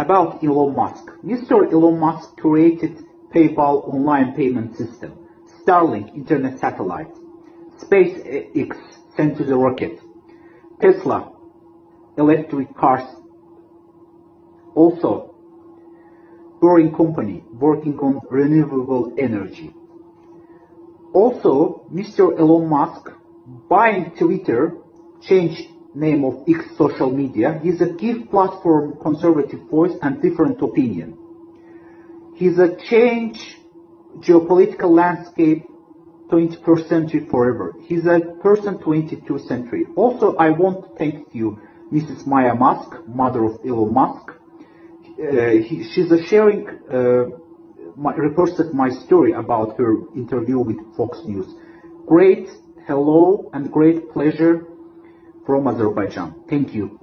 About Elon Musk. Mr. Elon Musk created PayPal online payment system, Starlink internet satellite, SpaceX sent to the rocket, Tesla electric cars, also Boring Company working on renewable energy. Also, Mr. Elon Musk buying Twitter, changed name of X social media. He's a give platform conservative voice and different opinion. He's a change geopolitical landscape 21st century forever. He's a person 22nd century. Also, I want to thank you, Mrs. Maya Musk, mother of Elon Musk. She's sharing reposted my story about her interview with Fox News. Great hello and great pleasure from Azerbaijan. Thank you.